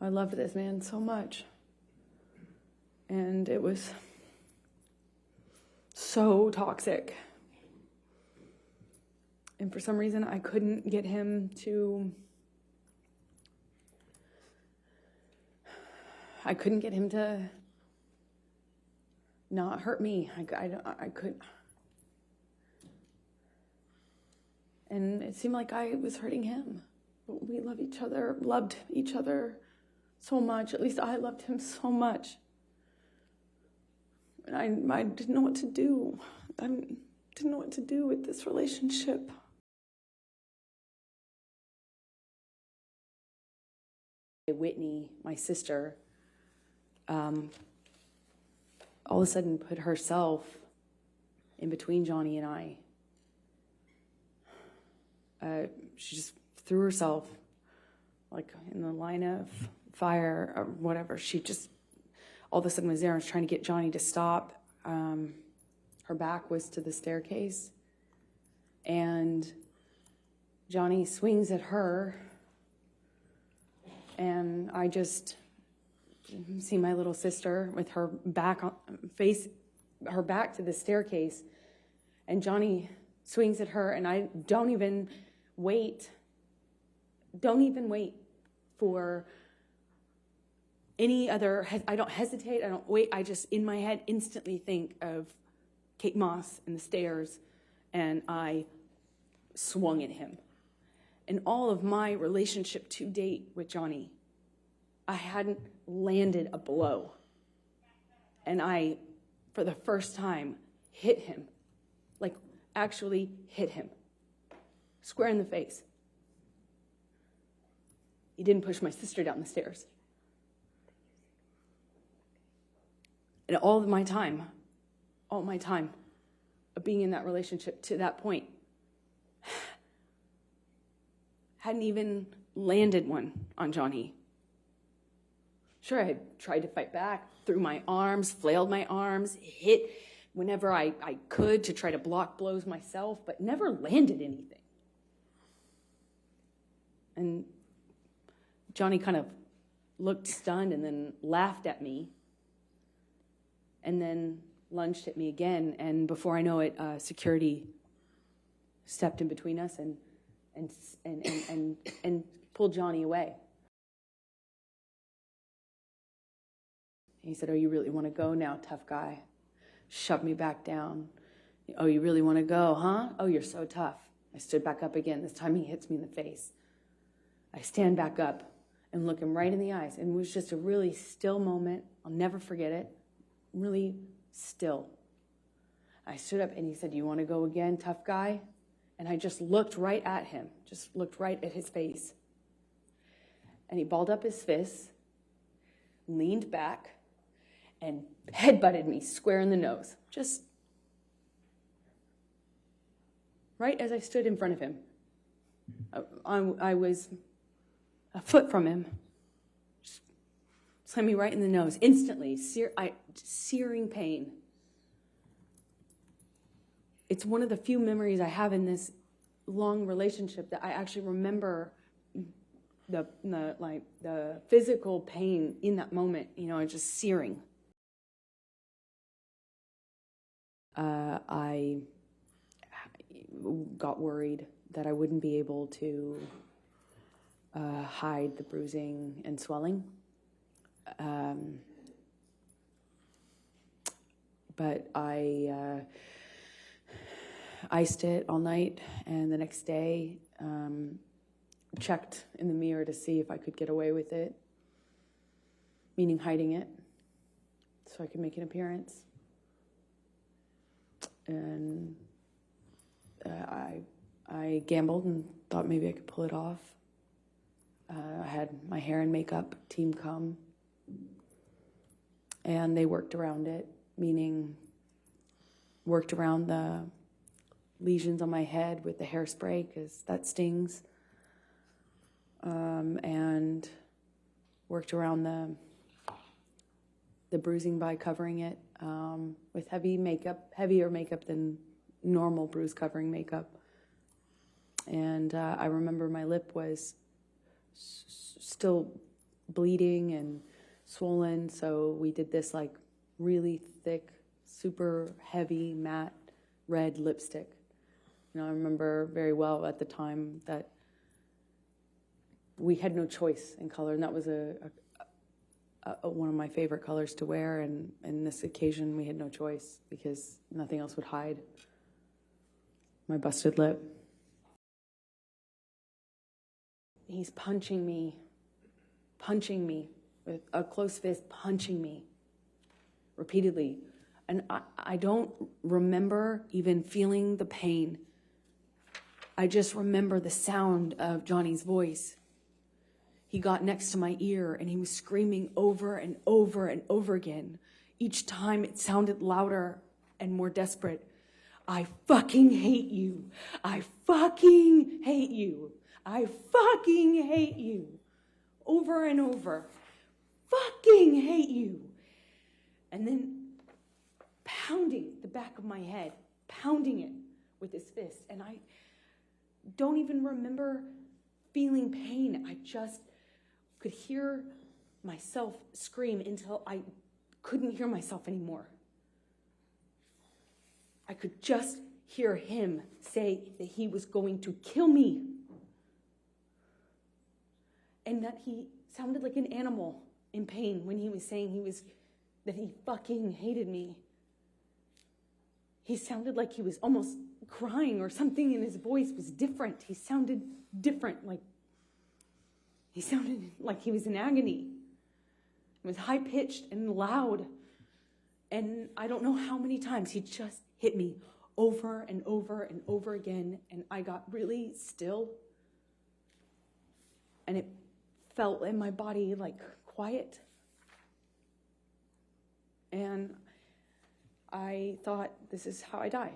I loved this man so much. And it was so toxic. And for some reason, I couldn't get him to not hurt me. I couldn't. And it seemed like I was hurting him. But we loved each other so much. At least I loved him so much. And I didn't know what to do. I didn't know what to do with this relationship. Whitney, my sister, all of a sudden put herself in between Johnny and I. She just threw herself like in the line of fire or whatever. She just all of a sudden was there and was trying to get Johnny to stop. Her back was to the staircase, and Johnny swings at her, and I just see my little sister with her back her back to the staircase, and Johnny swings at her, and I don't even wait for any other, I don't hesitate, I don't wait, I just in my head instantly think of Kate Moss and the stairs, and I swung at him. In all of my relationship to date with Johnny, I hadn't landed a blow. And I, for the first time, hit him. Like, actually hit him. Square in the face. He didn't push my sister down the stairs. And all my time of being in that relationship to that point, hadn't even landed one on Johnny. Sure, I tried to fight back, threw my arms, flailed my arms, hit whenever I could to try to block blows myself, but never landed anything. And Johnny kind of looked stunned and then laughed at me and then lunged at me again. And before I know it, security stepped in between us and pulled Johnny away. He said, "Oh, you really want to go now, tough guy?" Shoved me back down. "Oh, you really want to go, huh? Oh, you're so tough." I stood back up again. This time he hits me in the face. I stand back up and look him right in the eyes. And it was just a really still moment. I'll never forget it. Really still. I stood up and he said, "You want to go again, tough guy?" And I just looked right at him, just looked right at his face. And he balled up his fists, leaned back, and headbutted me square in the nose. Just right as I stood in front of him. I was a foot from him. Just slammed me right in the nose. Instantly, searing pain. It's one of the few memories I have in this long relationship that I actually remember the physical pain in that moment, just searing. I got worried that I wouldn't be able to hide the bruising and swelling. But I iced it all night, and the next day checked in the mirror to see if I could get away with it, meaning hiding it, so I could make an appearance. And I gambled and thought maybe I could pull it off. I had my hair and makeup team come, and they worked around it, meaning worked around the lesions on my head with the hairspray, because that stings, and worked around the bruising by covering it with heavier makeup than normal bruise covering makeup. And I remember my lip was still bleeding and swollen. So we did this like really thick, super heavy, matte red lipstick. You know, I remember very well at the time that we had no choice in color, and that was one of my favorite colors to wear, and in this occasion we had no choice because nothing else would hide my busted lip. He's punching me with a closed fist, punching me repeatedly. And I don't remember even feeling the pain. I just remember the sound of Johnny's voice. He got next to my ear and he was screaming over and over and over again. Each time it sounded louder and more desperate. I fucking hate you. I fucking hate you. I fucking hate you. Over and over. Fucking hate you. And then pounding the back of my head, pounding it with his fist. And I don't even remember feeling pain. I just could hear myself scream until I couldn't hear myself anymore. I could just hear him say that he was going to kill me. And that he sounded like an animal in pain when he was saying that he fucking hated me. He sounded like he was almost crying, or something in his voice was different. He sounded different, he sounded like he was in agony. It was high-pitched and loud. And I don't know how many times he just hit me over and over and over again, and I got really still. And it felt in my body like quiet. And I thought, this is how I die.